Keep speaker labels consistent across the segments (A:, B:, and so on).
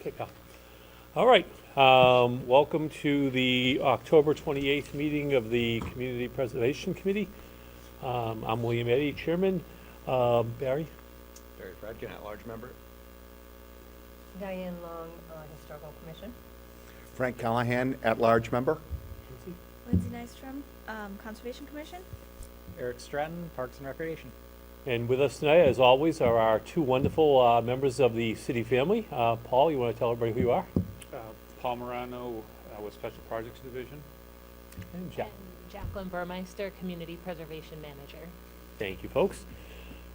A: kick off. All right, welcome to the October 28th meeting of the Community Preservation Committee. I'm William Eddy, Chairman. Barry?
B: Barry Fradkin, at-large member.
C: Diane Long, Historical Commission.
D: Frank Callahan, at-large member.
E: Lindsay Nystrom, Conservation Commission.
F: Eric Stratton, Parks and Recreation.
A: And with us tonight, as always, are our two wonderful members of the city family. Paul, you want to tell everybody who you are?
G: Paul Morano with Special Projects Division.
A: And Jack.
H: And Jacqueline Burmeister, Community Preservation Manager.
A: Thank you, folks.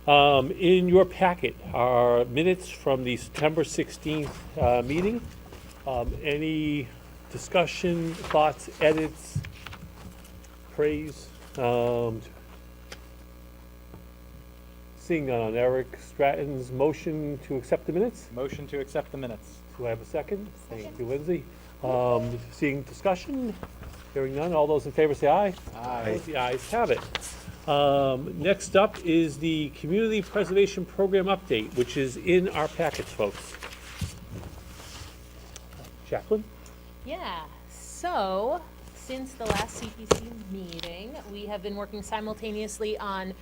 A: In your packet are minutes from the September 16th meeting. Any discussion, thoughts, edits, praise? Seeing none on Eric Stratton's motion to accept the minutes.
F: Motion to accept the minutes.
A: Do I have a second? Thank you, Lindsay. Seeing discussion, hearing none, all those in favor say aye.
F: Aye.
A: The ayes have it. Next up is the Community Preservation Program update, which is in our packets, folks. Jacqueline?
H: Yeah, so since the last CPC meeting, we have been working simultaneously on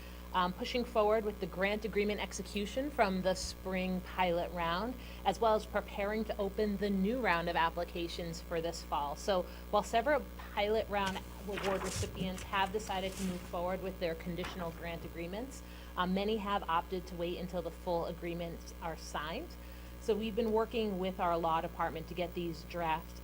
H: pushing forward with the grant agreement execution from the spring pilot round, as well as preparing to open the new round of applications for this fall. So while several pilot round award recipients have decided to move forward with their conditional grant agreements, many have opted to wait until the full agreements are signed. So we've been working with our law department to get these draft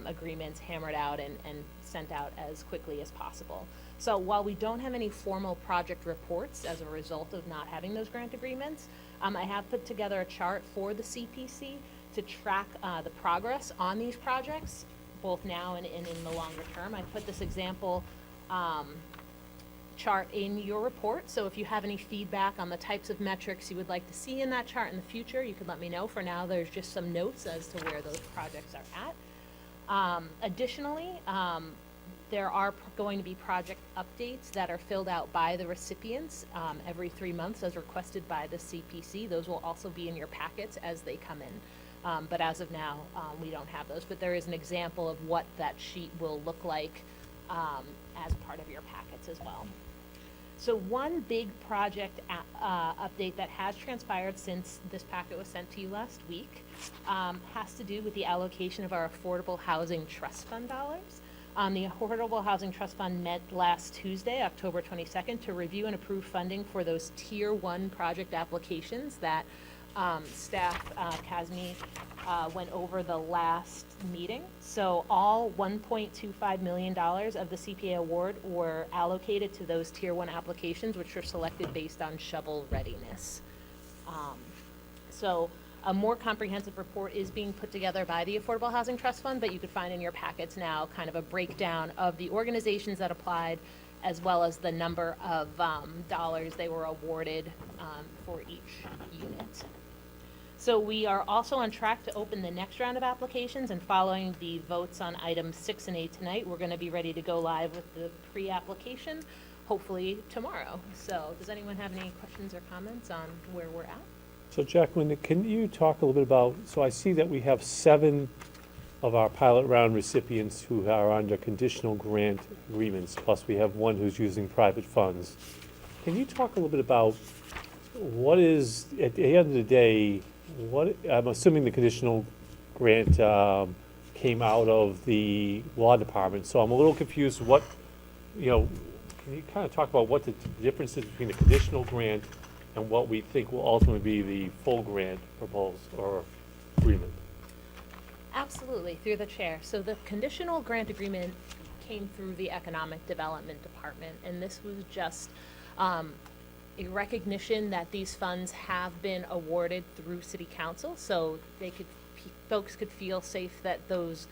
H: agreements hammered out and sent out as quickly as possible. So while we don't have any formal project reports as a result of not having those grant agreements, I have put together a chart for the CPC to track the progress on these projects, both now and in the longer term. I put this example chart in your report, so if you have any feedback on the types of metrics you would like to see in that chart in the future, you could let me know. For now, there's just some notes as to where those projects are at. Additionally, there are going to be project updates that are filled out by the recipients every 3 months as requested by the CPC. Those will also be in your packets as they come in. But as of now, we don't have those. But there is an example of what that sheet will look like as part of your packets as well. So one big project update that has transpired since this packet was sent to you last week has to do with the allocation of our Affordable Housing Trust Fund dollars. The Affordable Housing Trust Fund met last Tuesday, October 22nd, to review and approve funding for those Tier 1 project applications that staff Kazmi went over the last meeting. So all $1.25 million of the CPA award were allocated to those Tier 1 applications, which were selected based on shovel readiness. So a more comprehensive report is being put together by the Affordable Housing Trust Fund, but you could find in your packets now kind of a breakdown of the organizations that applied, as well as the number of dollars they were awarded for each unit. So we are also on track to open the next round of applications, and following the votes on items 6 and 8 tonight, we're going to be ready to go live with the pre-application, hopefully tomorrow. So does anyone have any questions or comments on where we're at?
A: So Jacqueline, can you talk a little bit about, so I see that we have 7 of our pilot round recipients who are under conditional grant agreements, plus we have 1 who's using private funds. Can you talk a little bit about what is, at the end of the day, what, I'm assuming the conditional grant came out of the law department, so I'm a little confused what, can you kind of talk about what the difference is between the conditional grant and what we think will ultimately be the full grant proposal or agreement?
H: Absolutely, through the chair. So the conditional grant agreement came through the Economic Development Department, and this was just a recognition that these funds have been awarded through City Council, so they could, folks could feel safe that those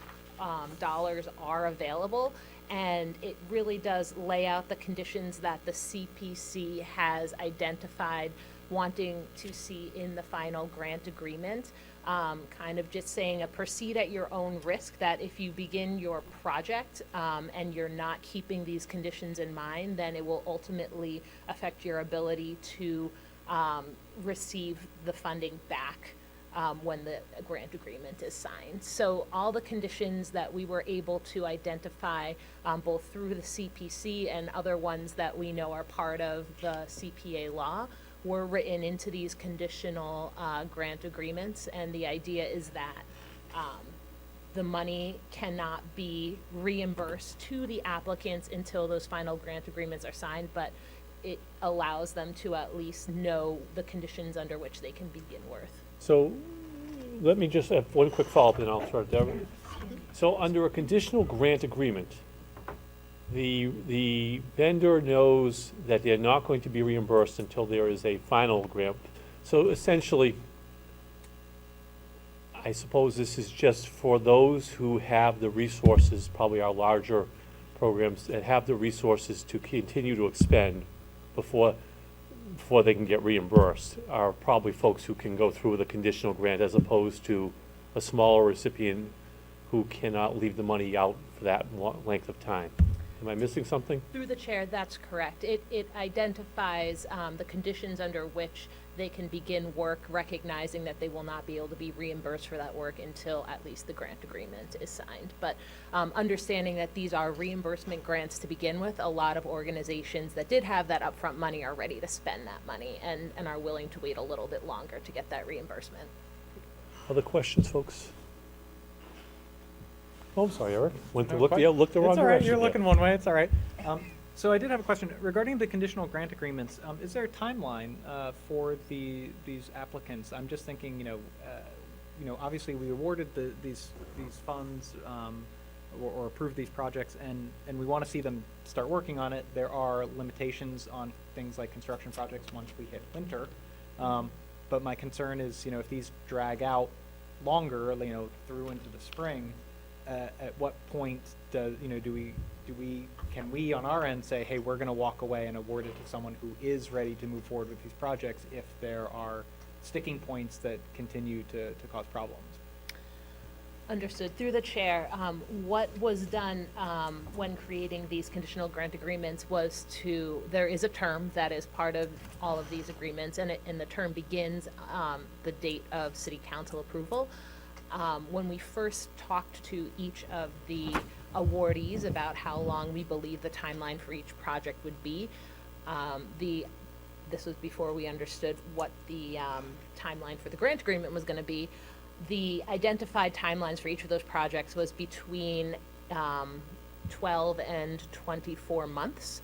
H: dollars are available. And it really does lay out the conditions that the CPC has identified wanting to see in the final grant agreement. Kind of just saying proceed at your own risk, that if you begin your project and you're not keeping these conditions in mind, then it will ultimately affect your ability to receive the funding back when the grant agreement is signed. So all the conditions that we were able to identify, both through the CPC and other ones that we know are part of the CPA law, were written into these conditional grant agreements. And the idea is that the money cannot be reimbursed to the applicants until those final grant agreements are signed, but it allows them to at least know the conditions under which they can begin work.
A: So let me just have one quick follow-up, and I'll turn it to everyone. So under a conditional grant agreement, the vendor knows that they're not going to be reimbursed until there is a final grant. So essentially, I suppose this is just for those who have the resources, probably our larger programs, that have the resources to continue to expend before they can get reimbursed, are probably folks who can go through the conditional grant, as opposed to a smaller recipient who cannot leave the money out for that length of time. Am I missing something?
H: Through the chair, that's correct. It identifies the conditions under which they can begin work, recognizing that they will not be able to be reimbursed for that work until at least the grant agreement is signed. But understanding that these are reimbursement grants to begin with, a lot of organizations that did have that upfront money are ready to spend that money and are willing to wait a little bit longer to get that reimbursement.
A: Other questions, folks? Oh, I'm sorry, Eric. Went to
F: No
A: look the wrong
F: It's all right,
A: direction.
F: you're
A: there.
F: looking one way, it's all right. So I did have a question regarding the conditional grant agreements. Is there a timeline for these applicants? I'm just thinking, obviously we awarded these funds or approved these projects, and we want to see them start working on it. There are limitations on things like construction projects once we hit winter. But my concern is, if these drag out longer, through into the spring, at what point can we on our end say, hey, we're going to walk away and award it to someone who is ready to move forward with these projects if there are sticking points that continue to cause problems?
H: Understood. Through the chair, what was done when creating these conditional grant agreements was there is a term that is part of all of these agreements, and the term begins the date of city council approval. When we first talked to each of the awardees about how long we believe the timeline for each project would be, this was before we understood what the timeline for the grant agreement was going to be. The identified timelines for each of those projects was between 12 and 24 months.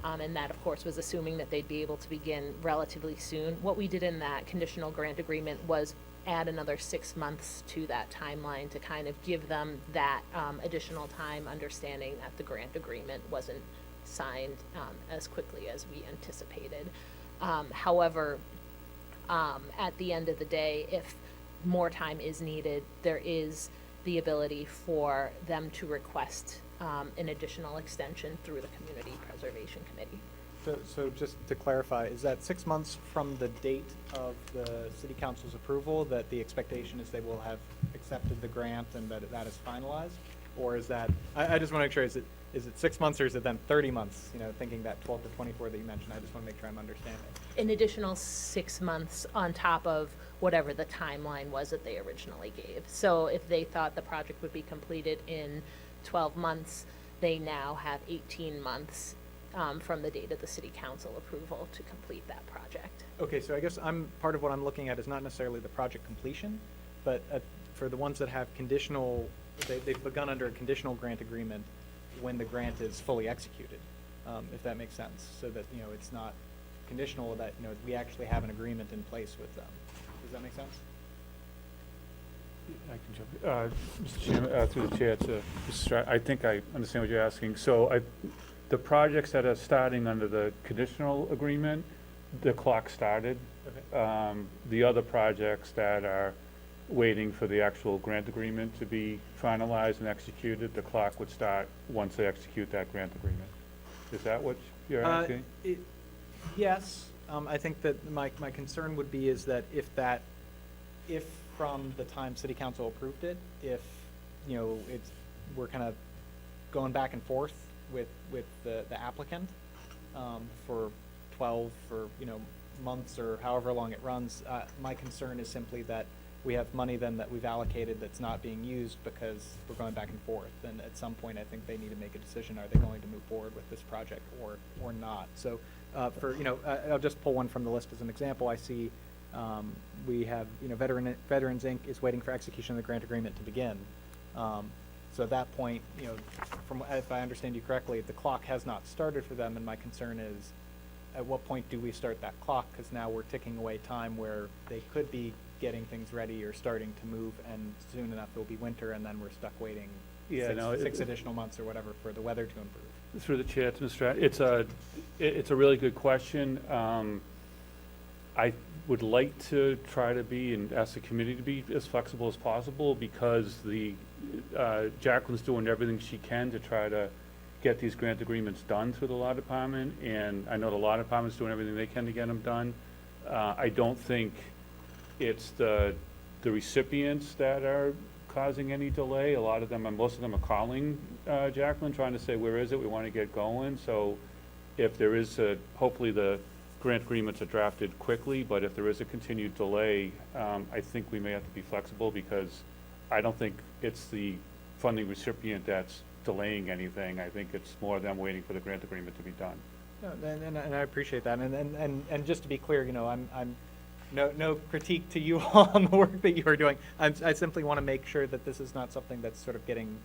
H: And that, of course, was assuming that they'd be able to begin relatively soon. What we did in that conditional grant agreement was add another 6 months to that timeline to kind of give them that additional time, understanding that the grant agreement wasn't signed as quickly as we anticipated. However, at the end of the day, if more time is needed, there is the ability for them to request an additional extension through the Community Preservation Committee.
F: So just to clarify, is that 6 months from the date of the city council's approval that the expectation is they will have accepted the grant and that is finalized? Or is that, I just want to make sure, is it 6 months or is it then 30 months, thinking that 12 to 24 that you mentioned? I just want to make sure I'm understanding.
H: An additional 6 months on top of whatever the timeline was that they originally gave. So if they thought the project would be completed in 12 months, they now have 18 months from the date of the city council approval to complete that project.
F: Okay, so I guess part of what I'm looking at is not necessarily the project completion, but for the ones that have conditional, they've begun under a conditional grant agreement when the grant is fully executed, if that makes sense, so that, it's not conditional, that, we actually have an agreement in place with them. Does that make sense?
G: I can jump. Mr. Chairman, through the chair to Mr. Stratton, I think I understand what you're asking. So the projects that are starting under the conditional agreement, the clock started.
F: Okay.
G: The other projects that are waiting for the actual grant agreement to be finalized and executed, the clock would start once they execute that grant agreement. Is that what you're asking?
F: Yes, I think that my concern would be is that if from the time city council approved it, if, we're kind of going back and forth with the applicant for 12 months or however long it runs, my concern is simply that we have money then that we've allocated that's not being used because we're going back and forth. And at some point, I think they need to make a decision, are they going to move forward with this project or not? So, I'll just pull one from the list as an example. I see, we have, Veterans Inc. is waiting for execution of the grant agreement to begin. So at that point, if I understand you correctly, the clock has not started for them, and my concern is, at what point do we start that clock? Because now we're ticking away time where they could be getting things ready or starting to move, and soon enough it'll be winter, and then we're stuck waiting six additional months or whatever for the weather to improve.
G: Through the chair to Mr. It's a really good question. I would like to try to be, and ask the committee to be as flexible as possible, because Jacqueline's doing everything she can to try to get these grant agreements done through the law department, and I know the law department's doing everything they can to get them done. I don't think it's the recipients that are causing any delay. Most of them are calling Jacqueline, trying to say, where is it? We want to get going. So if there is hopefully the grant agreements are drafted quickly, but if there is a continued delay, I think we may have to be flexible, because I don't think it's the funding recipient that's delaying anything. I think it's more them waiting for the grant agreement to be done.
F: No, and I appreciate that. And just to be clear, I'm no critique to you on the work that you are doing. I simply want to make sure that this is not something that's sort of getting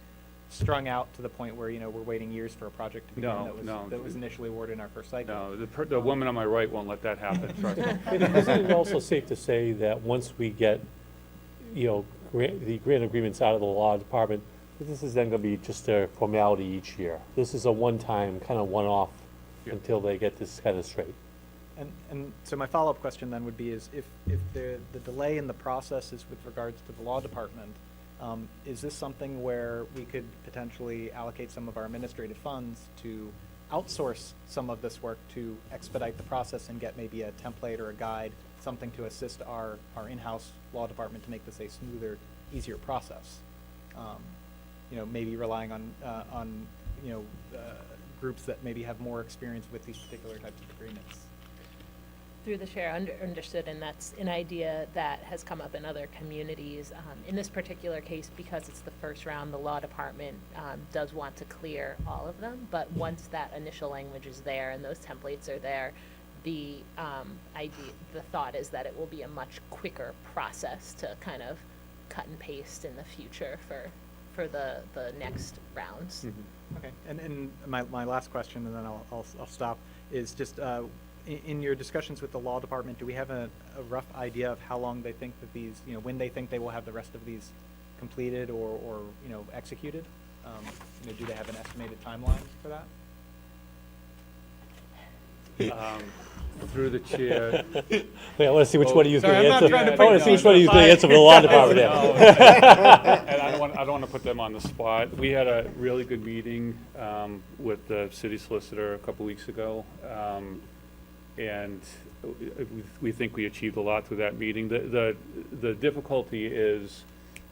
F: strung out to the point where, we're waiting years for a project to begin that was initially awarded in our first cycle.
G: No, the woman on my right won't let that happen, trust me.
A: Isn't it also safe to say that once we get, the grant agreements out of the law department, this is then gonna be just a formality each year? This is a one-time, kind of one-off
G: Yeah.
A: until they get this kind of straight.
F: And so my follow-up question then would be is if the delay in the process is with regards to the law department, is this something where we could potentially allocate some of our administrative funds to outsource some of this work to expedite the process and get maybe a template or a guide, something to assist our in-house law department to make this a smoother, easier process? Maybe relying on groups that maybe have more experience with these particular types of agreements.
H: Through the chair, understood, and that's an idea that has come up in other communities. In this particular case, because it's the first round, the law department does want to clear all of them, but once that initial language is there and those templates are there, the thought is that it will be a much quicker process to kind of cut and paste in the future for the next rounds.
G: Mhm.
F: Okay, and my last question, and then I'll stop, is just in your discussions with the law department, do we have a rough idea of how long they think that these, when they think they will have the rest of these completed or executed? Do they have an estimated timeline for that?
G: Through the chair.
A: Wait, I wanna see which one of you is
F: Sorry,
A: gonna
F: I'm not
A: answer.
F: trying to
A: I
F: put
A: wanna
F: you
A: see which
F: on
A: one of you is
F: the
A: gonna
F: spot.
A: answer for the law department
G: No.
A: there.
G: And I don't want to put them on the spot. We had a really good meeting with the city solicitor a couple weeks ago, and we think we achieved a lot through that meeting. The difficulty is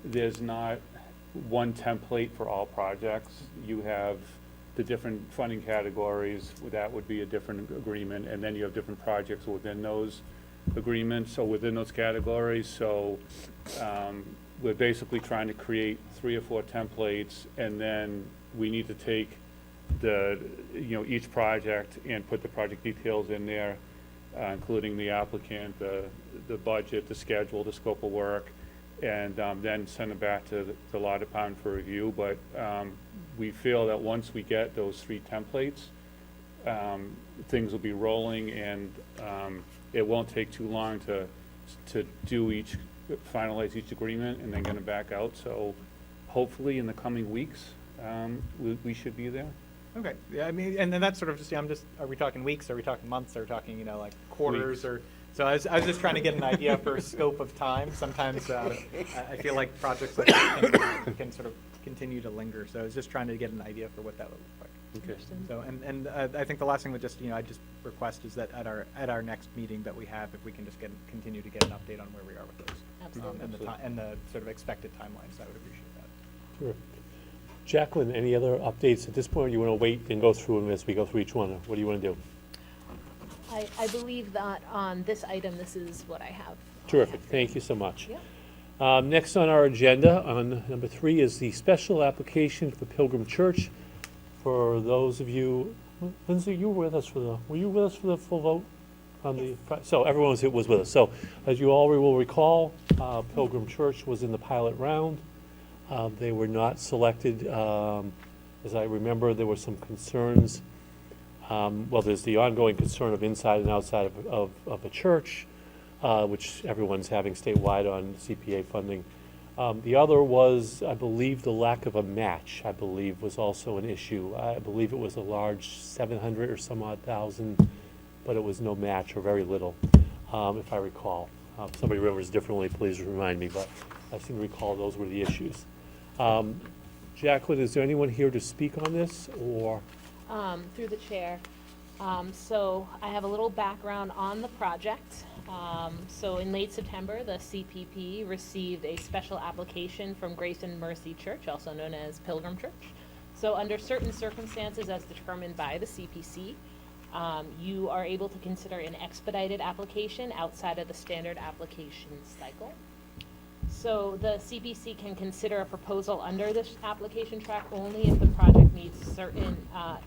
G: there's not one template for all projects. You have the different funding categories, that would be a different agreement, and then you have different projects within those agreements, or within those categories. So we're basically trying to create 3 or 4 templates, and then we need to take each project and put the project details in there, including the applicant, the budget, the schedule, the scope of work, and then send it back to the law department for review. But we feel that once we get those 3 templates, things will be rolling, and it won't take too long to finalize each agreement and then get them back out. So hopefully in the coming weeks, we should be there.
F: Okay, yeah, I mean, and then that's sort of just, are we talking weeks, are we talking months, are we talking, like quarters,
G: Weeks.
F: or, so I was just trying to get an idea for scope of time. Sometimes I feel like projects like this can sort of continue to linger, so I was just trying to get an idea for what that would look like.
G: Okay.
F: So, and I think the last thing would just, I just request is that at our next meeting that we have, if we can just continue to get an update on where we are with those.
H: Absolutely.
F: And the sort of expected timelines, I would appreciate that.
A: Sure. Jacqueline, any other updates at this point? You want to wait and go through them as we go through each one? What do you want to do?
H: I believe that on this item, this is what I have.
A: Terrific, thank you so much.
H: Yeah.
A: Next on our agenda, on number 3, is the special application for Pilgrim Church. For those of you, Lindsay, you were with us were you with us for the full vote? On the, so everyone was with us. So as you all will recall, Pilgrim Church was in the pilot round. They were not selected. As I remember, there were some concerns. Well, there's the ongoing concern of inside and outside of a church, which everyone's having statewide on CPA funding. The other was, I believe, the lack of a match, I believe, was also an issue. I believe it was a large 700 or some odd thousand, but it was no match or very little, if I recall. If somebody remembers differently, please remind me, but I seem to recall those were the issues. Jacqueline, is there anyone here to speak on this, or?
H: Through the chair. So I have a little background on the project. So in late September, the CPP received a special application from Grace and Mercy Church, also known as Pilgrim Church. So under certain circumstances as determined by the CPC, you are able to consider an expedited application outside of the standard application cycle. So the CPC can consider a proposal under this application track only if the project meets certain,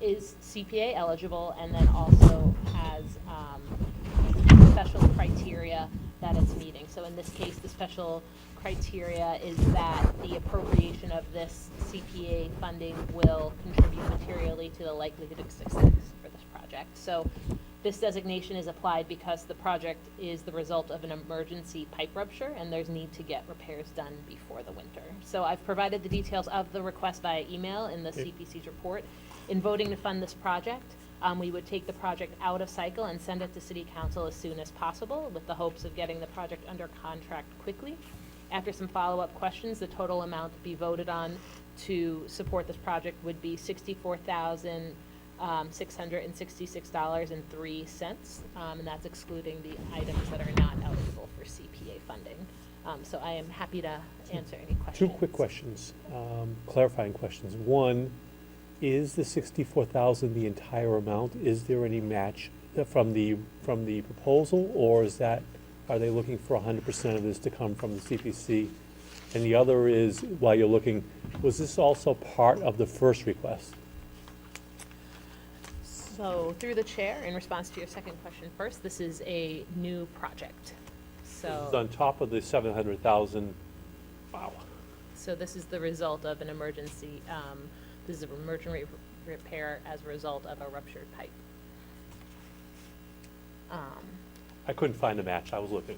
H: is CPA eligible, and then also has special criteria that it's meeting. So in this case, the special criteria is that the appropriation of this CPA funding will contribute materially to the likelihood of success for this project. So this designation is applied because the project is the result of an emergency pipe rupture and there's need to get repairs done before the winter. So I've provided the details of the request via email in the CPC's report. In voting to fund this project, we would take the project out of cycle and send it to City Council as soon as possible with the hopes of getting the project under contract quickly. After some follow-up questions, the total amount to be voted on to support this project would be $64,666.03, and that's excluding the items that are not eligible for CPA funding. So I am happy to answer any questions.
A: Two quick questions, clarifying questions. One, is the 64,000 the entire amount? Is there any match from the proposal, or is that, are they looking for 100% of this to come from the CPC? And the other is, while you're looking, was this also part of the first request?
H: So through the chair, in response to your second question first, this is a new project.
A: This is
H: So,
A: on top of the 700,000. Wow.
H: so this is the result of an emergency, this is an emergency repair as a result of a ruptured pipe.
A: I couldn't find a match. I was looking.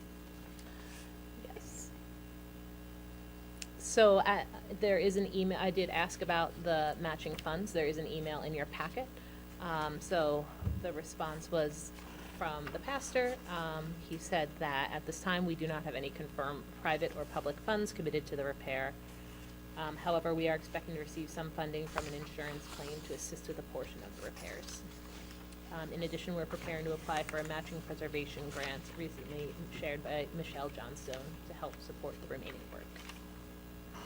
H: Yes. So there is an email, I did ask about the matching funds. There is an email in your packet. So the response was from the pastor. He said that at this time, we do not have any confirmed private or public funds committed to the repair. However, we are expecting to receive some funding from an insurance claim to assist with a portion of the repairs. In addition, we're preparing to apply for a matching preservation grant recently shared by Michelle Johnstone to help support the remaining work.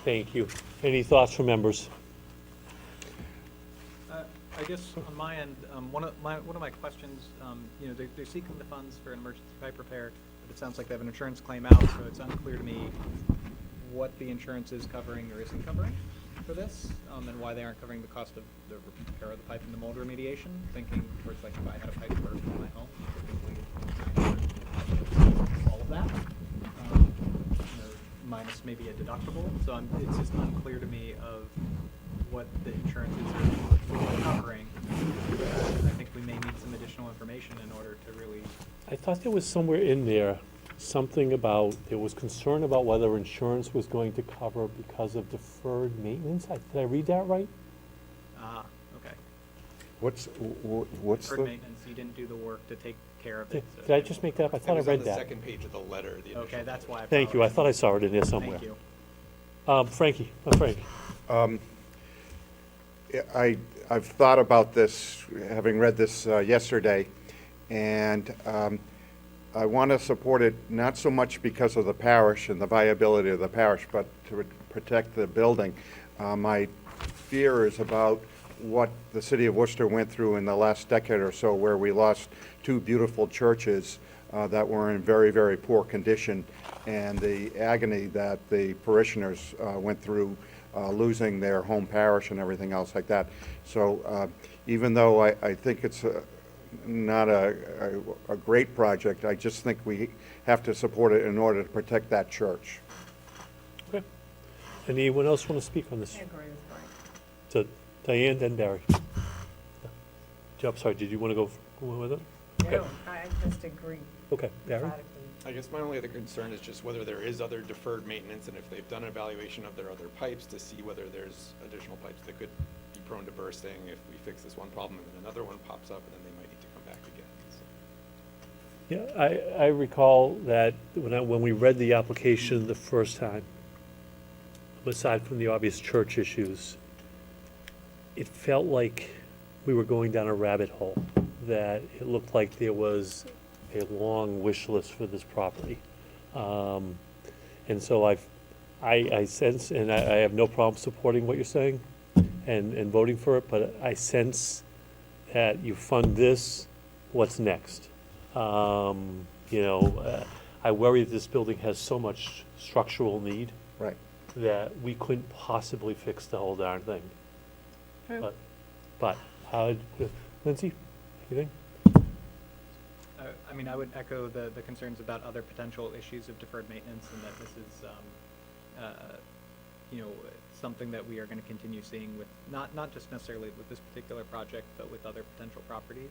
A: Thank you. Any thoughts from members?
F: I guess on my end, one of my questions, you know, they're seeking the funds for an emergency pipe repair, but it sounds like they have an insurance claim out, so it's unclear to me what the insurance is covering or isn't covering for this, and why they aren't covering the cost of the repair of the pipe and the mold remediation. Thinking towards like if I had a pipe burst in my home, typically all of that, you know, minus maybe a deductible. So it's just unclear to me of what the insurances are covering. I think we may need some additional information in order to really.
A: I thought there was somewhere in there something about, there was concern about whether insurance was going to cover because of deferred maintenance. Did I read that right?
F: Okay.
D: What's
F: Deferred
D: the,
F: maintenance, you didn't do the work to take care of it.
A: Did I just make that up? I thought I read
B: It was on the
A: that.
B: second page of the letter, the initial.
F: Okay, that's why.
A: Thank you. I thought I saw it in there somewhere.
F: Thank you.
A: Frank.
D: I've thought about this, having read this yesterday, and I want to support it not so much because of the parish and the viability of the parish, but to protect the building. My fear is about what the city of Worcester went through in the last decade or so, where we lost two beautiful churches that were in very, very poor condition, and the agony that the parishioners went through losing their home parish and everything else like that. So even though I think it's not a great project, I just think we have to support it in order to protect that church.
A: Okay. Anyone else want to speak on this?
C: I agree with Brian.
A: So Diane, then Barry. I'm sorry, did you want to go with it? Okay.
C: No, I just agree
A: Okay, Barry?
C: emphatically.
B: I guess my only other concern is just whether there is other deferred maintenance, and if they've done an evaluation of their other pipes to see whether there's additional pipes that could be prone to bursting if we fix this one problem and then another one pops up, and then they might need to come back again. So.
A: Yeah, I recall that when we read the application the first time, aside from the obvious church issues, it felt like we were going down a rabbit hole, that it looked like there was a long wish list for this property. And so I sense, and I have no problem supporting what you're saying and voting for it, but I sense that you fund this, what's next? I worry that this building has so much structural need
D: Right.
A: that we couldn't possibly fix the whole darn thing.
H: True.
A: But how, Lindsay, anything?
F: I mean, I would echo the concerns about other potential issues of deferred maintenance, and that this is, something that we are going to continue seeing with, not just necessarily with this particular project, but with other potential properties.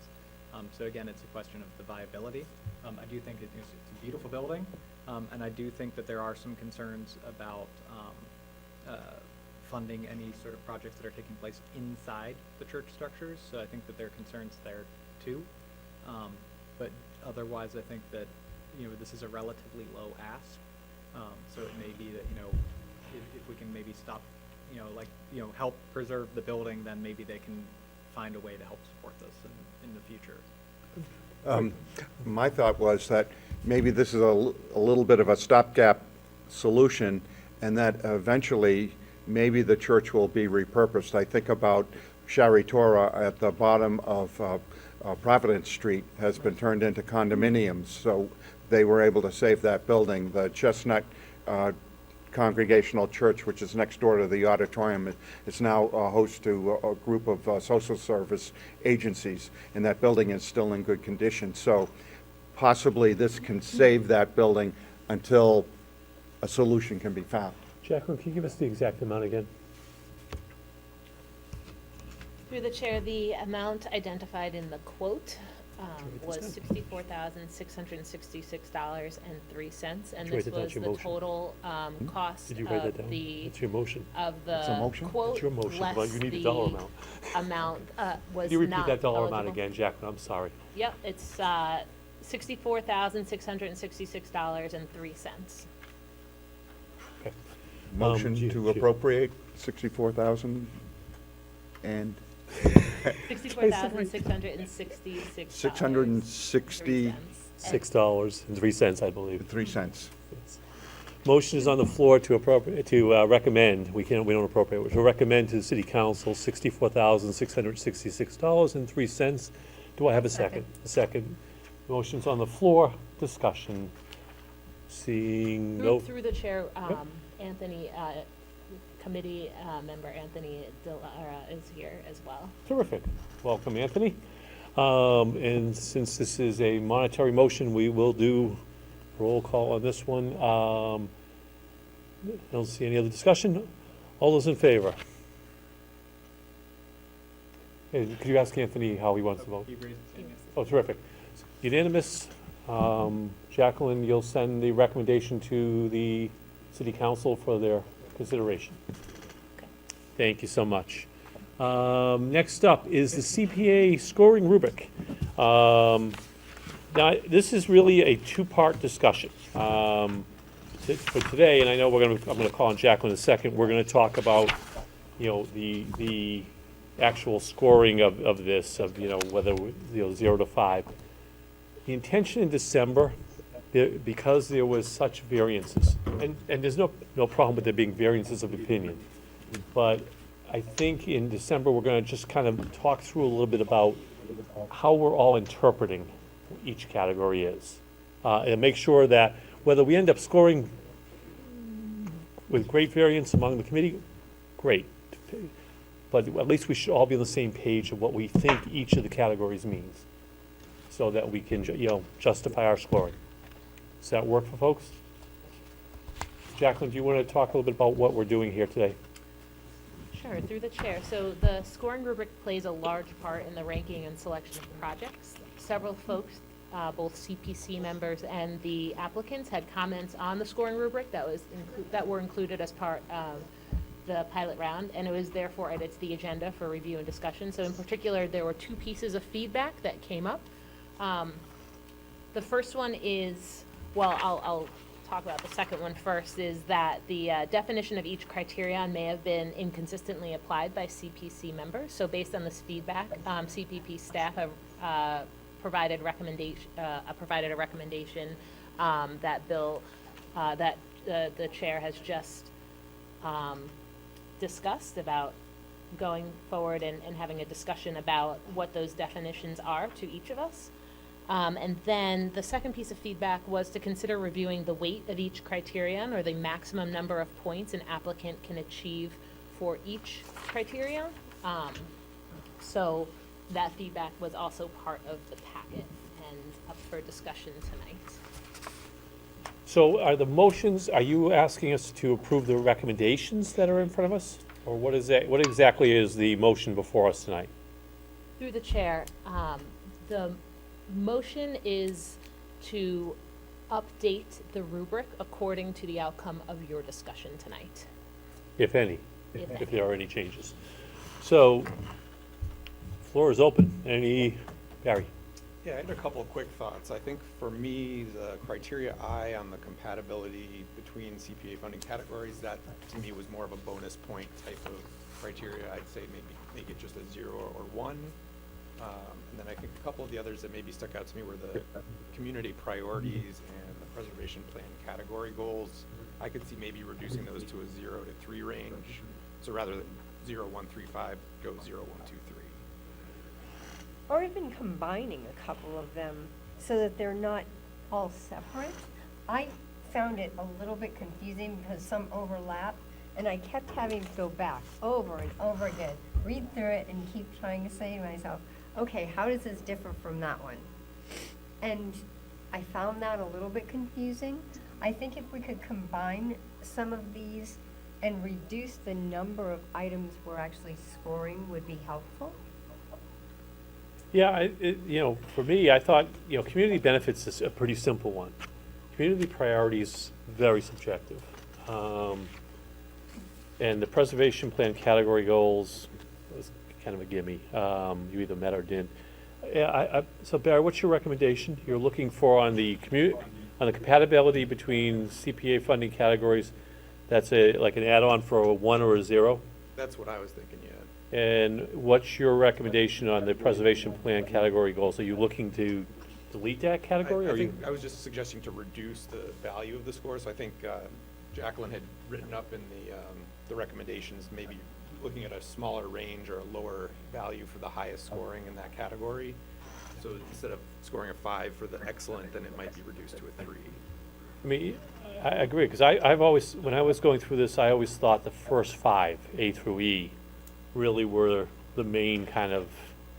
F: So again, it's a question of the viability. I do think it's a beautiful building, and I do think that there are some concerns about funding any sort of projects that are taking place inside the church structures. So I think that there are concerns there too. But otherwise, I think that, this is a relatively low ask. So it may be that, if we can maybe stop, help preserve the building, then maybe they can find a way to help support this in the future.
D: My thought was that maybe this is a little bit of a stopgap solution, and that eventually maybe the church will be repurposed. I think about Shari Torah at the bottom of Providence Street has been turned into condominiums, so they were able to save that building. The Chestnut Congregational Church, which is next door to the auditorium, is now host to a group of social service agencies, and that building is still in good condition. So possibly this can save that building until a solution can be found.
A: Jacqueline, can you give us the exact amount again?
H: Through the chair, the amount identified in the quote was
A: down?
H: $64,666.03, and
A: Did
H: this
A: you write that down?
H: was
A: It's your
H: the
A: motion.
H: total cost
A: Did you write that
H: of
A: down?
H: the
A: It's your motion.
D: It's a motion?
H: quote
A: It's your motion, but
H: less
A: you need a
H: the
A: dollar amount.
H: amount was
A: Can you repeat
H: not
A: that dollar amount
H: eligible.
A: again, Jacqueline? I'm sorry.
H: Yep, it's $64,666.03.
A: Okay.
D: Motion
A: Gee,
D: to
A: gee.
D: appropriate 64,000 and
H: $64,666.
D: $660.03.
A: $6.03, I believe. Motion is on the floor to recommend, we don't appropriate, to recommend to the city council $64,666.03. Do I have a second? A second. Motion's on the floor, discussion. Seeing no,
H: Through the chair, Anthony, committee member Anthony Delara is here as well.
A: terrific. Welcome, Anthony. And since this is a monetary motion, we will do roll call on this one. I don't see any other discussion. All those in favor? Hey, could you ask Anthony how he wants to vote?
F: He raised his hand, yes.
A: Oh, terrific. Unanimous. Jacqueline, you'll send the recommendation to the city council for their consideration.
H: Okay.
A: Thank you so much. Next up is the CPA scoring rubric. Now, this is really a two-part discussion. For today, and I know I'm gonna call on Jacqueline in a second, we're gonna talk about, the actual scoring of this, whether, 0 to 5. The intention in December, because there was such variances, and there's no problem with there being variances of opinion, but I think in December, we're gonna just kind of talk through a little bit about how we're all interpreting each category is. And make sure that whether we end up scoring with great variance among the committee, great. But at least we should all be on the same page of what we think each of the categories means, so that we can, justify our scoring. Does that work for folks? Jacqueline, do you want to talk a little bit about what we're doing here today?
H: Sure, through the chair. So the scoring rubric plays a large part in the ranking and selection of projects. Several folks, both CPC members and the applicants, had comments on the scoring rubric that were included as part of the pilot round, and it was therefore added to the agenda for review and discussion. So in particular, there were 2 pieces of feedback that came up. The first one is, well, I'll talk about the second one first, is that the definition of each criterion may have been inconsistently applied by CPC members. So based on this feedback, CPP staff have provided a recommendation that the chair has just discussed about going forward and having a discussion about what those definitions are to each of us. And then the second piece of feedback was to consider reviewing the weight of each criterion, or the maximum number of points an applicant can achieve for each criterion. So that feedback was also part of the packet and up for discussion tonight.
A: So are you asking us to approve the recommendations that are in front of us? Or what exactly is the motion before us tonight?
H: Through the chair, the motion is to update the rubric according to the outcome of your discussion tonight.
A: If any,
H: If
A: if
H: any.
A: there are any changes. So, floor is open. Barry?
B: Yeah, I had a couple of quick thoughts. I think for me, the criteria I on the compatibility between CPA funding categories, that to me was more of a bonus point type of criteria. I'd say maybe make it just a 0 or 1. And then I think a couple of the others that maybe stuck out to me were the community priorities and the preservation plan category goals. I could see maybe reducing those to a 0 to 3 range. So rather than 0, 1, 3, 5, go 0, 1, 2, 3.
C: Or even combining a couple of them so that they're not all separate. I found it a little bit confusing because some overlap, and I kept having to go back over and over again, read through it and keep trying to say to myself, okay, how does this differ from that one? And I found that a little bit confusing. I think if we could combine some of these and reduce the number of items we're actually scoring would be helpful.
A: Yeah, for me, I thought, community benefits is a pretty simple one. Community priorities, very subjective. And the preservation plan category goals was kind of a gimme. You either met or didn't. Yeah, so Barry, what's your recommendation? You're looking for on the compatibility between CPA funding categories, that's like an add-on for a 1 or a 0?
B: That's what I was thinking, yeah.
A: And what's your recommendation on the preservation plan category goals? Are you looking to delete that category?
B: I think I was just suggesting to reduce the value of the score. So I think Jacqueline had written up in the recommendations, maybe looking at a smaller range or a lower value for the highest scoring in that category. So instead of scoring a 5 for the excellent, then it might be reduced to a 3.
A: I mean, I agree, because I've always, when I was going through this, I always thought the first 5, A through E, really were the main kind of,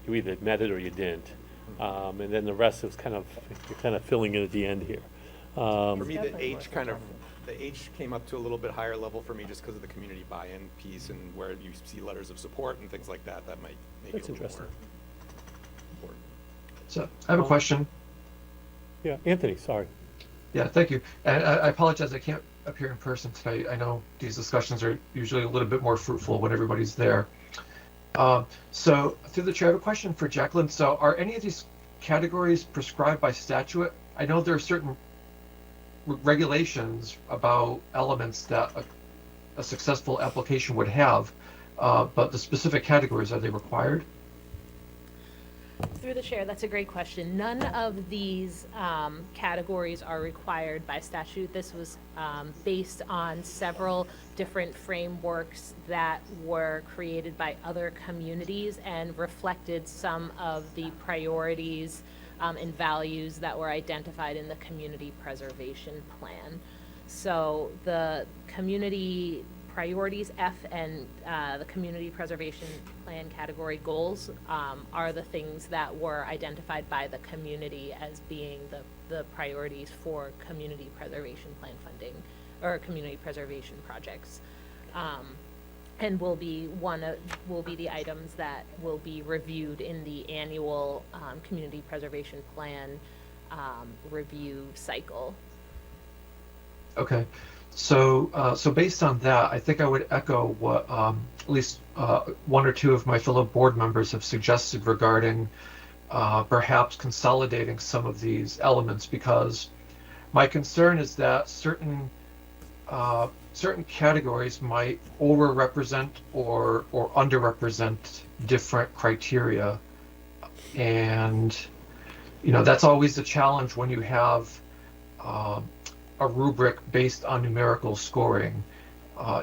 A: you either met it or you didn't. And then the rest was you're kind of filling in at the end here.
B: For me, the
C: Definitely
B: H the H came up to a little bit higher level for me just because of the community buy-in piece and where you see letters of support and things like that. That might make
A: That's
B: it a little
A: interesting.
B: more important.
I: So I have a question.
A: Yeah, Anthony, sorry.
I: Yeah, thank you. And I apologize, I can't appear in person tonight. I know these discussions are usually a little bit more fruitful when everybody's there. So through the chair, I have a question for Jacqueline. So are any of these categories prescribed by statute? I know there are certain regulations about elements that a successful application would have, but the specific categories, are they required?
H: Through the chair, that's a great question. None of these categories are required by statute. This was based on several different frameworks that were created by other communities and reflected some of the priorities and values that were identified in the community preservation plan. So the community priorities F and the community preservation plan category goals are the things that were identified by the community as being the priorities for community preservation plan funding or community preservation projects. And will be the items that will be reviewed in the annual community preservation plan review cycle.
I: Okay, so based on that, I think I would echo what at least one or two of my fellow board members have suggested regarding perhaps consolidating some of these elements, because my concern is that certain categories might overrepresent or underrepresent different criteria, and that's always a challenge when you have a rubric based on numerical scoring.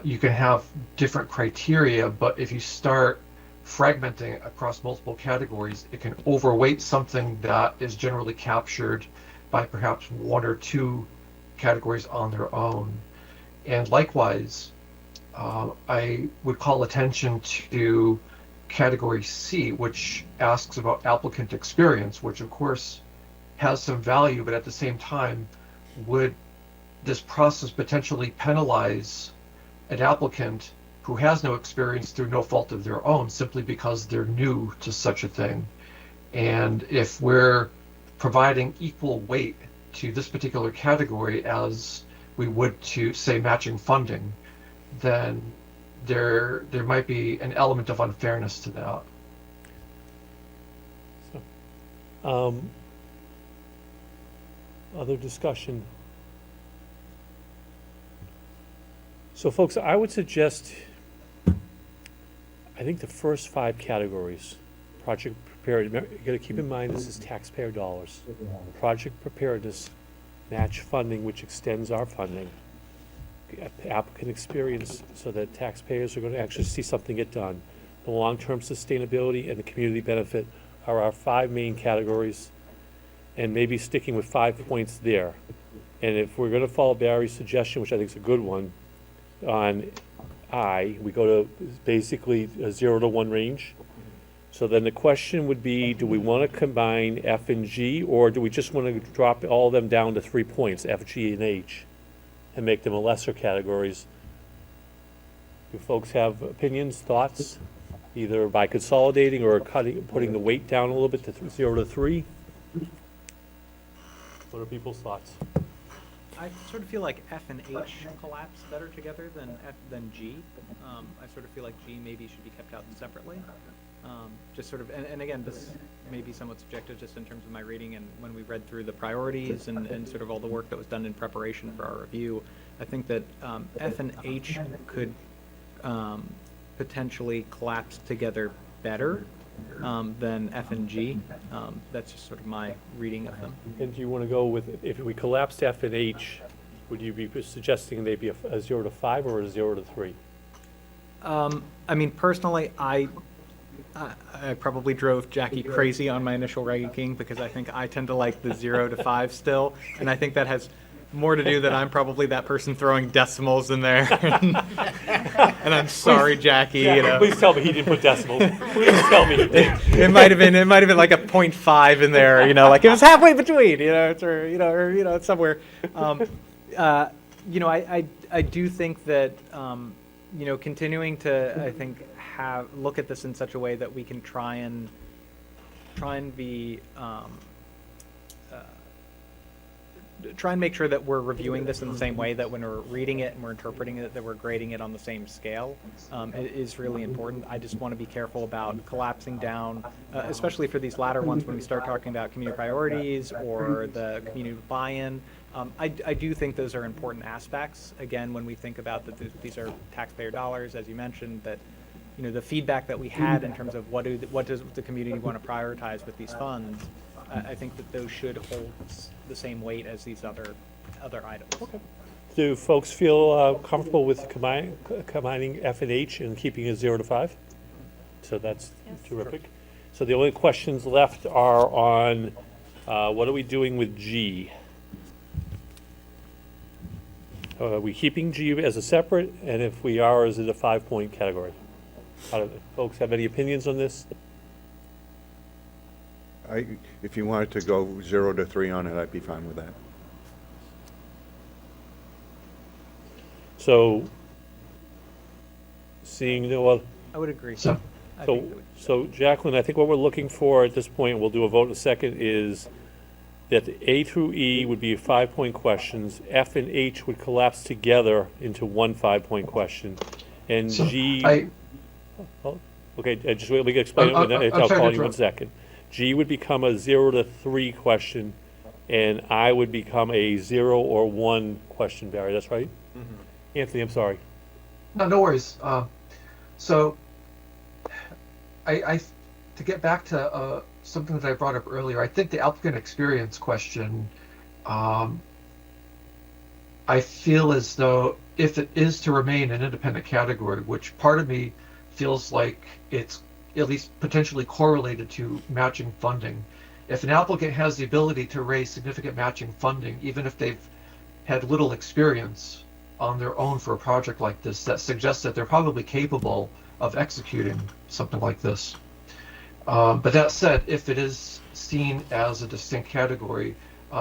I: You can have different criteria, but if you start fragmenting across multiple categories, it can overweight something that is generally captured by perhaps one or two categories on their own. And likewise, I would call attention to category C, which asks about applicant experience, which of course has some value, but at the same time, would this process potentially penalize an applicant who has no experience through no fault of their own, simply because they're new to such a thing? And if we're providing equal weight to this particular category as we would to, say, matching funding, then there might be an element of unfairness to that.
A: So, other discussion? So folks, I would suggest, I think the first 5 categories, project preparedness, you gotta keep in mind this is taxpayer dollars. Project preparedness, match funding, which extends our funding. Applicant experience, so that taxpayers are gonna actually see something get done. The long-term sustainability and the community benefit are our 5 main categories, and maybe sticking with 5 points there. And if we're gonna follow Barry's suggestion, which I think is a good one, on I, we go to basically a 0 to 1 range. So then the question would be, do we want to combine F and G, or do we just want to drop all of them down to 3 points, F, G, and H, and make them a lesser categories? Do folks have opinions, thoughts, either by consolidating or putting the weight down a little bit to 0 to 3? What are people's thoughts?
F: I sort of feel like F and H collapse better together than G. I sort of feel like G maybe should be kept out separately. Just sort of, and again, this may be somewhat subjective just in terms of my reading, and when we read through the priorities and sort of all the work that was done in preparation for our review, I think that F and H could potentially collapse together better than F and G. That's just sort of my reading of them.
A: And do you want to go with, if we collapsed F and H, would you be suggesting they be a 0 to 5 or a 0 to 3?
F: I mean, personally, I probably drove Jackie crazy on my initial ranking, because I think I tend to like the 0 to 5 still, and I think that has more to do that I'm probably that person throwing decimals in there. And I'm sorry, Jackie.
A: Yeah, please tell me he didn't put decimals. Please tell me he did.
F: It might have been like a 0.5 in there, like it was halfway between, or it's somewhere. I do think that continuing to, I think, look at this in such a way that we can try and be try and make sure that we're reviewing this in the same way, that when we're reading it and we're interpreting it, that we're grading it on the same scale. It is really important. I just want to be careful about collapsing down, especially for these latter ones when we start talking about community priorities or the community buy-in. I do think those are important aspects. Again, when we think about that these are taxpayer dollars, as you mentioned, that the feedback that we had in terms of what does the community want to prioritize with these funds, I think that those should hold the same weight as these other items.
A: Okay. Do folks feel comfortable with combining F and H and keeping it 0 to 5? So that's terrific. So the only questions left are on What are we doing with G? Are we keeping G as a separate, and if we are, is it a 5-point category? Folks have any opinions on this?
D: If you wanted to go 0 to 3 on it, I'd be fine with that.
A: So, seeing no other,
F: I would agree.
I: So,
F: I
A: so,
F: think that would-
A: so Jacqueline, I think what we're looking for at this point, we'll do a vote in a second, is that A through E would be 5-point questions, F and H would collapse together into one 5-point question, and
I: So,
A: G.
I: I-
A: Oh, okay, just wait, we can explain it,
I: I'm
A: and then
I: sorry
A: I'll
I: to
A: call you one
I: interrupt.
A: second. G would become a 0 to 3 question, and I would become a 0 or 1 question, Barry, that's right? Anthony, I'm sorry.
I: No worries. So, to get back to something that I brought up earlier, I think the applicant experience question, I feel as though if it is to remain an independent category, which part of me feels like it's at least potentially correlated to matching funding, if an applicant has the ability to raise significant matching funding, even if they've had little experience on their own for a project like this, that suggests that they're probably capable of executing something like this. But that said, if it is seen as a distinct category,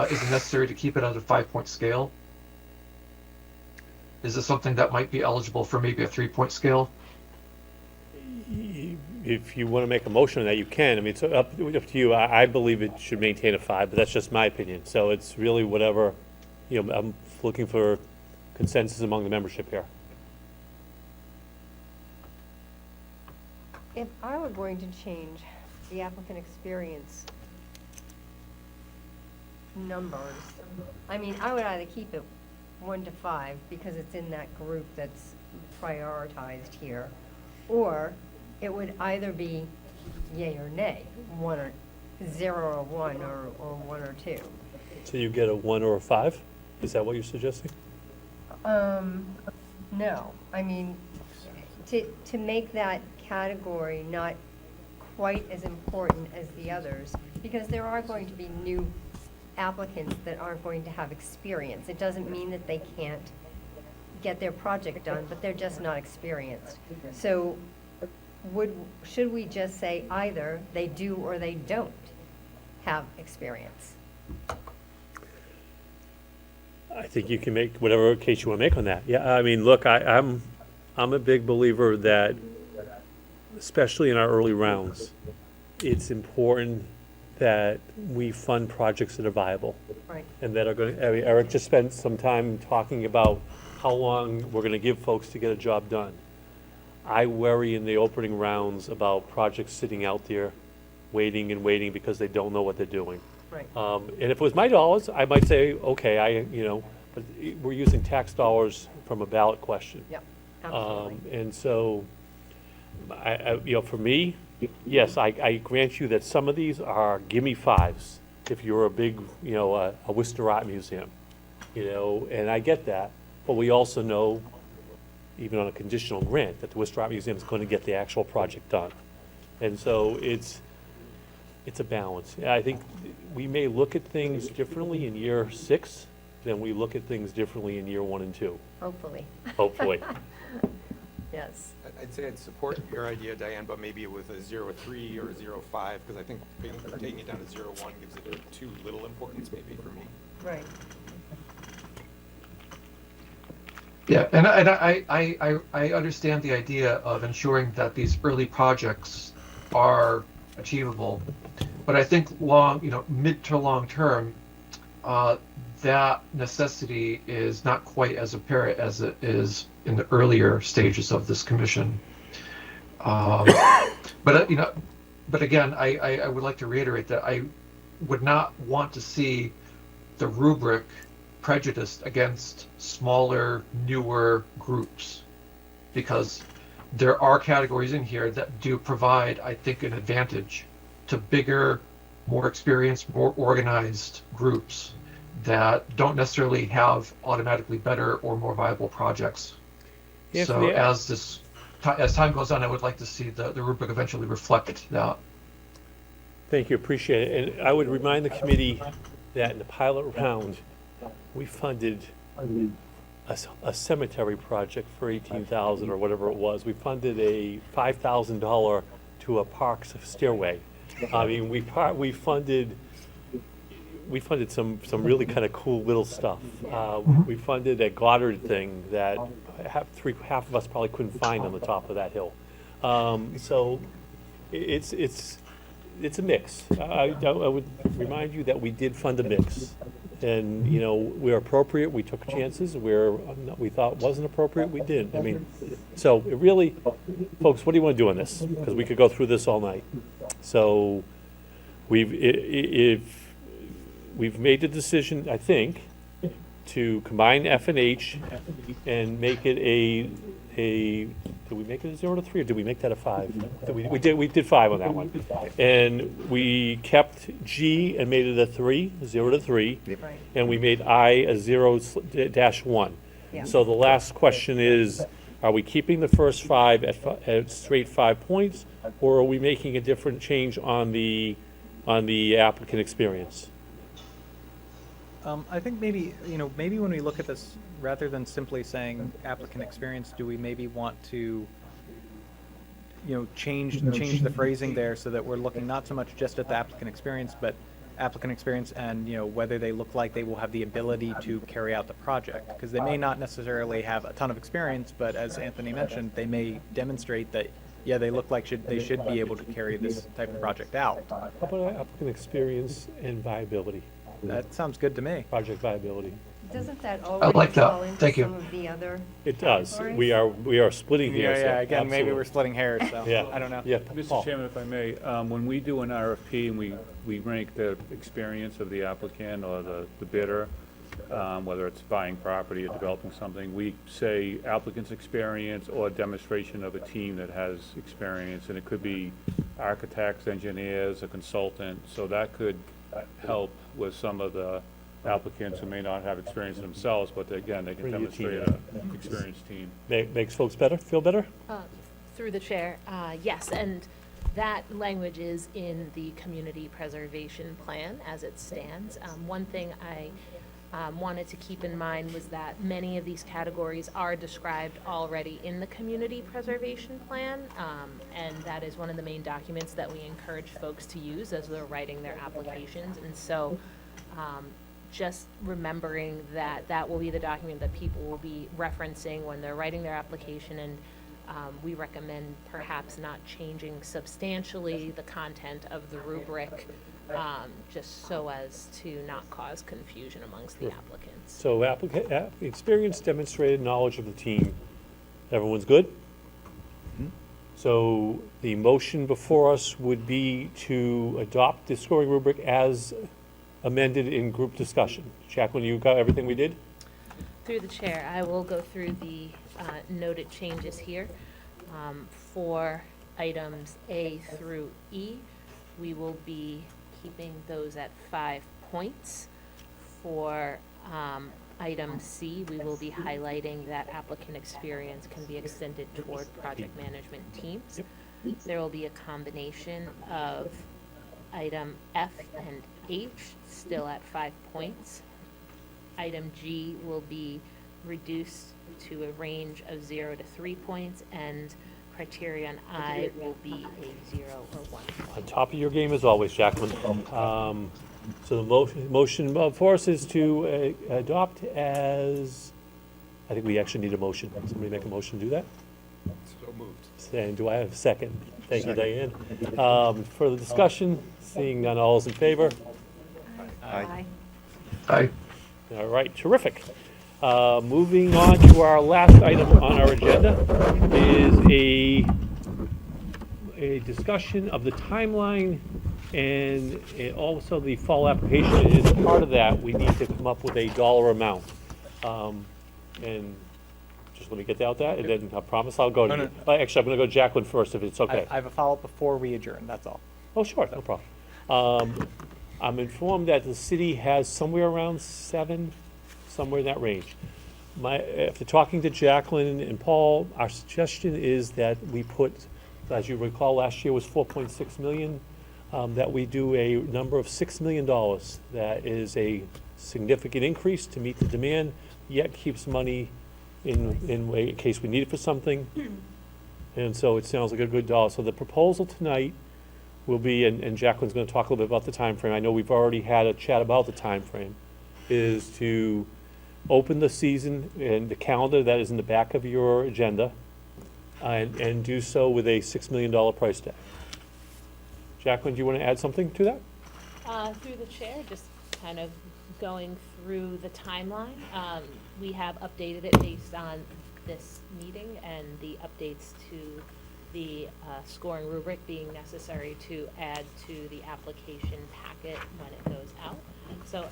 I: is it necessary to keep it at a 5-point scale? Is it something that might be eligible for maybe a 3-point scale?
A: If you want to make a motion on that, you can. I mean, it's up to you. I believe it should maintain a 5, but that's just my opinion. So it's really whatever, I'm looking for consensus among the membership here.
C: If I were going to change the applicant experience numbers, I mean, I would either keep it 1 to 5 because it's in that group that's prioritized here, or it would either be yay or nay, 1 or 0 or 1 or 1 or 2.
A: So you get a 1 or a 5? Is that what you're suggesting?
C: No, I mean, to make that category not quite as important as the others, because there are going to be new applicants that aren't going to have experience. It doesn't mean that they can't get their project done, but they're just not experienced. So should we just say either they do or they don't have experience?
A: I think you can make whatever case you want to make on that. Yeah, I mean, look, I'm a big believer that, especially in our early rounds, it's important that we fund projects that are viable.
C: Right.
A: And that are going, I mean, Eric just spent some time talking about how long we're going to give folks to get a job done. I worry in the opening rounds about projects sitting out there, waiting and waiting because they don't know what they're doing.
C: Right.
A: And if it was my dollars, I might say, okay, but we're using tax dollars from a ballot question.
C: Yep, absolutely.
A: And so, for me, yes, I grant you that some of these are gimme 5s. If you're a big, a Worcester Art Museum, and I get that. But we also know, even on a conditional grant, that the Worcester Art Museum is going to get the actual project done. And so it's a balance. I think we may look at things differently in year 6 than we look at things differently in year 1 and 2,
C: Hopefully.
A: hopefully.
C: Yes.
B: I'd say I'd support your idea, Diane, but maybe with a 0.3 or a 0.5, because I think taking it down to 0.1 gives it too little importance maybe for me.
C: Right.
I: Yeah, and I understand the idea of ensuring that these early projects are achievable, but I think mid to long term, that necessity is not quite as apparent as it is in the earlier stages of this commission. But again, I would like to reiterate that I would not want to see the rubric prejudiced against smaller, newer groups, because there are categories in here that do provide, I think, an advantage to bigger, more experienced, more organized groups that don't necessarily have automatically better or more viable projects. So as time goes on, I would like to see the rubric eventually reflect that.
A: Thank you, appreciate it. And I would remind the committee that in the pilot round, we funded a cemetery project for 18,000 or whatever it was. We funded a $5,000 to a park's stairway. I mean, we funded some really kind of cool little stuff. We funded a Goddard thing that half of us probably couldn't find on the top of that hill. So it's a mix. I would remind you that we did fund a mix. And, you know, we're appropriate, we took chances, where we thought wasn't appropriate, we didn't. I mean, so it really, folks, what do you want to do on this? Because we could go through this all night. So we've made the decision, I think, to combine F and H and make it did we make it a 0 to 3, or did we make that a 5? We did 5 on that one. And we kept G and made it a 3, 0 to 3.
C: Right.
A: And we made I a 0-1.
C: Yeah.
A: So the last question is, are we keeping the first 5 at straight 5 points, or are we making a different change on the applicant experience?
F: I think maybe when we look at this, rather than simply saying applicant experience, do we maybe want to, change the phrasing there so that we're looking not so much just at the applicant experience, but applicant experience and, whether they look like they will have the ability to carry out the project. Because they may not necessarily have a ton of experience, but as Anthony mentioned, they may demonstrate that, yeah, they look like they should be able to carry this type of project out.
A: How about applicant experience and viability,
F: That sounds good to me.
A: project viability?
C: Doesn't that already
I: like that.
C: fall into
I: Thank you.
C: some of the other?
A: It does.
C: categories?
A: We are splitting hairs here.
F: Again, maybe
A: absolutely.
F: we're splitting hairs, so,
A: Yeah.
F: I don't know.
A: Yeah,
G: Mr.
A: Paul.
G: Chairman, if I may, when we do an RFP and we rank the experience of the applicant or the bidder, whether it's buying property or developing something, we say applicant's experience or demonstration of a team that has experience, and it could be architects, engineers, a consultant, so that could help with some of the applicants who may not have experience themselves, but again, they can
A: Bring your team
G: demonstrate an experienced team.
A: Makes folks feel better?
H: Through the chair, yes, and that language is in the community preservation plan as it stands. One thing I wanted to keep in mind was that many of these categories are described already in the community preservation plan, and that is one of the main documents that we encourage folks to use as they're writing their applications. And so just remembering that that will be the document that people will be referencing when they're writing their application, and we recommend perhaps not changing substantially the content of the rubric, just so as to not cause confusion amongst the applicants.
A: So experience, demonstrated knowledge of the team. Everyone's good? So the motion before us would be to adopt the scoring rubric as amended in group discussion. Jacqueline, you got everything we did?
H: Through the chair, I will go through the noted changes here. For items A through E, we will be keeping those at 5 points. For item C, we will be highlighting that applicant experience can be extended toward project management teams. There will be a combination of item F and H, still at 5 points. Item G will be reduced to a range of 0 to 3 points, and criterion I will be a 0 or 1 point.
A: On top of your game as always, Jacqueline. So the motion before us is to adopt as, I think we actually need a motion. Somebody make a motion to do that?
B: So moved.
A: And do I have a second? Thank you, Diane. Further discussion? Seeing none, all is in favor?
C: Aye.
I: Aye.
A: All right, terrific. Moving on to our last item on our agenda is a discussion of the timeline and also the fall application. And as part of that, we need to come up with a dollar amount. And just let me get out that, and then I promise I'll go to
F: No,
A: you. Actually, I'm going to go Jacqueline first, if it's okay.
F: I have a follow-up before we adjourn, that's all.
A: Oh, sure, no problem. I'm informed that the city has somewhere around 7, somewhere in that range. After talking to Jacqueline and Paul, our suggestion is that we put, as you recall, last year was 4.6 million. that we do a number of $6 million. That is a significant increase to meet the demand, yet keeps money in case we need it for something. And so it sounds like a good dollar. So the proposal tonight will be, and Jacqueline's gonna talk a little bit about the time frame. I know we've already had a chat about the time frame, is to open the season and the calendar that is in the back of your agenda, and do so with a $6 million price tag. Jacqueline, do you want to add something to that?
H: Through the chair, just kind of going through the timeline. We have updated it based on this meeting and the updates to the scoring rubric being necessary to add to the application packet when it goes out. So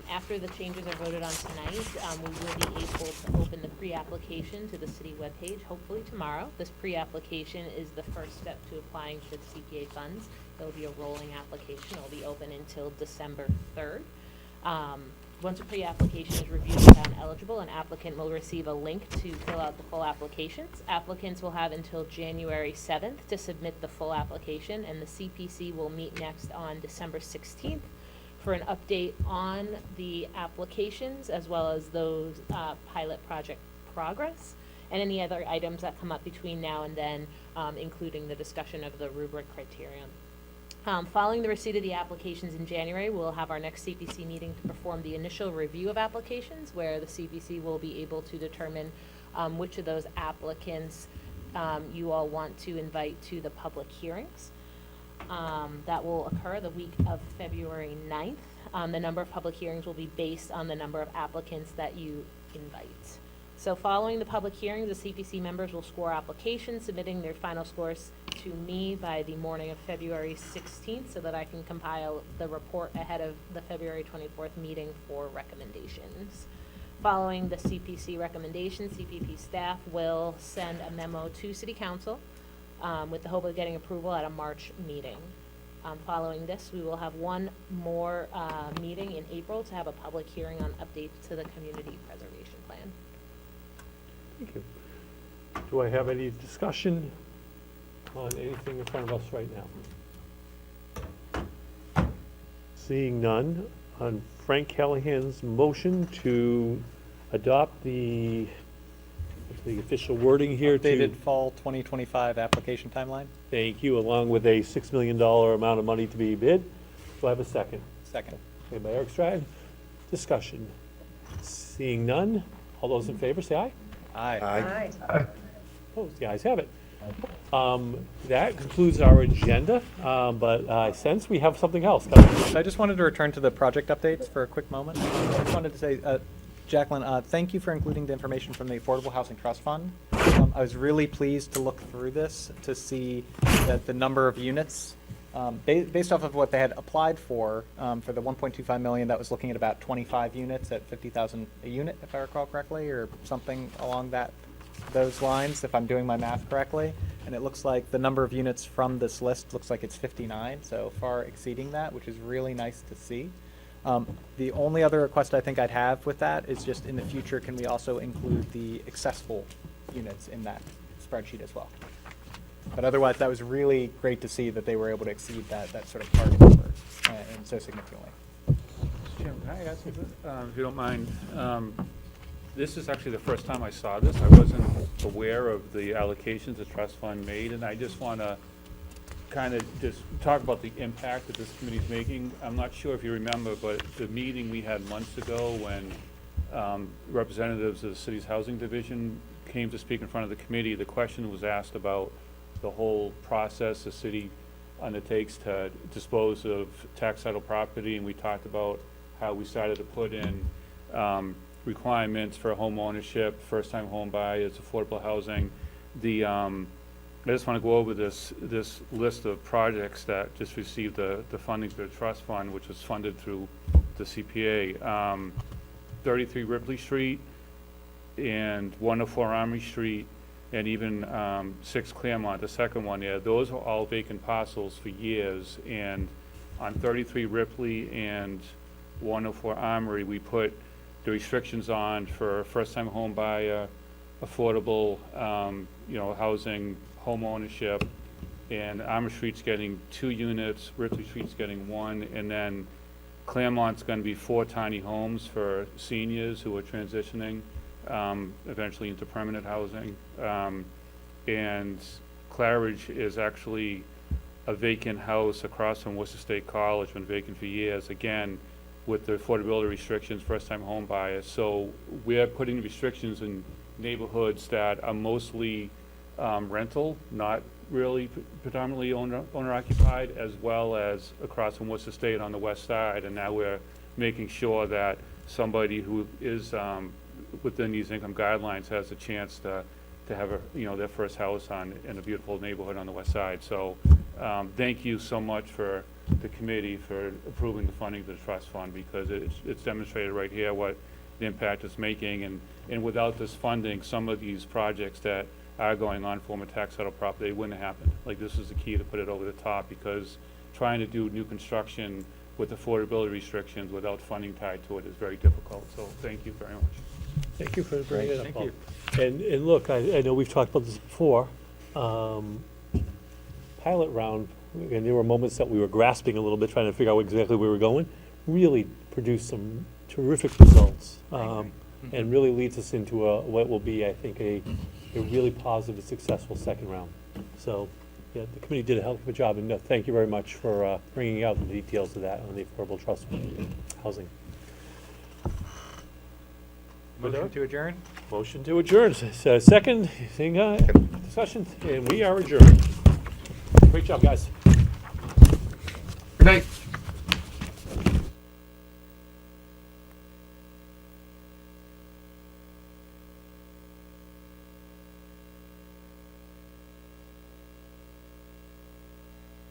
H: after the changes are voted on tonight, we will be able to open the pre-application to the city webpage, hopefully tomorrow. This pre-application is the first step to applying for the CPA funds. It'll be a rolling application. It'll be open until December 3rd. Once a pre-application is reviewed and found eligible, an applicant will receive a link to fill out the full applications. Applicants will have until January 7th to submit the full application, and the CPC will meet next on December 16th for an update on the applications as well as those pilot project progress and any other items that come up between now and then, including the discussion of the rubric criterion. Following the receipt of the applications in January, we'll have our next CPC meeting to perform the initial review of applications, where the CPC will be able to determine which of those applicants you all want to invite to the public hearings. That will occur the week of February 9th. The number of public hearings will be based on the number of applicants that you invite. So following the public hearings, the CPC members will score applications, submitting their final scores to me by the morning of February 16th so that I can compile the report ahead of the February 24th meeting for recommendations. Following the CPC recommendations, CPP staff will send a memo to City Council with the hope of getting approval at a March meeting. Following this, we will have one more meeting in April to have a public hearing on updates to the community preservation plan.
A: Thank you. Do I have any discussion on anything in front of us right now? Seeing none, on Frank Callahan's motion to adopt the official wording here to.
F: Updated fall 2025 application timeline?
A: Thank you, along with a $6 million amount of money to be bid. Do I have a second?
F: Second.
A: Okay, by Eric Strad. Discussion. Seeing none, all those in favor say aye.
F: Aye.
A: Opposed, the ayes have it. That concludes our agenda, but I sense we have something else coming.
F: So I just wanted to return to the project updates for a quick moment. I just wanted to say, Jacqueline, thank you for including the information from the Affordable Housing Trust Fund. I was really pleased to look through this to see that the number of units, based off of what they had applied for the 1.25 million, that was looking at about 25 units at 50,000 a unit, if I recall correctly, or something along those lines, if I'm doing my math correctly. And it looks like the number of units from this list looks like it's 59, so far exceeding that, which is really nice to see. The only other request I think I'd have with that is just in the future, can we also include the accessible units in that spreadsheet as well? But otherwise, that was really great to see that they were able to exceed that sort of target number and so significantly.
G: Jim, can I ask you, if you don't mind, this is actually the first time I saw this. I wasn't aware of the allocations the trust fund made, and I just want to kind of just talk about the impact that this committee's making. I'm not sure if you remember, but the meeting we had months ago when representatives of the city's housing division came to speak in front of the committee, the question was asked about the whole process the city undertakes to dispose of tax title property, and we talked about how we started to put in requirements for home ownership, first-time home buyers, affordable housing. I just want to go over this list of projects that just received the funding through the trust fund, which was funded through the CPA. 33 Ripley Street and 104 Armory Street, and even 6 Claremont, the second one there. Those were all vacant parcels for years, and on 33 Ripley and 104 Armory, we put the restrictions on for first-time home buyer, affordable, housing, home ownership, and Armour Street's getting 2 units, Ripley Street's getting 1, and then Claremont's gonna be 4 tiny homes for seniors who are transitioning, eventually into permanent housing. And Claridge is actually a vacant house across from Worcester State College, been vacant for years, again, with the affordability restrictions, first-time home buyers. So we're putting restrictions in neighborhoods that are mostly rental, not really predominantly owner-occupied, as well as across from Worcester State on the west side. And now we're making sure that somebody who is within these income guidelines has a chance to have their first house in a beautiful neighborhood on the west side. So thank you so much for the committee for approving the funding to the trust fund, because it's demonstrated right here what the impact it's making. And without this funding, some of these projects that are going on former tax title property wouldn't have happened. Like, this is the key to put it over the top, because trying to do new construction with affordability restrictions without funding tied to it is very difficult. So thank you very much.
A: Thank you for bringing it up,
F: Thank
A: Bob.
F: you.
A: And look, I know we've talked about this before. Pilot round, and there were moments that we were grasping a little bit, trying to figure out exactly where we were going, really produced some terrific results. And really leads us into what will be, I think, a really positive, successful second round. So, yeah, the committee did a hell of a job, and thank you very much for bringing out the details of that on the Affordable Trust Housing.
F: Motion to adjourn?
A: Motion to adjourn. Second, seeing discussion, and we are adjourned. Great job, guys.
I: Good night.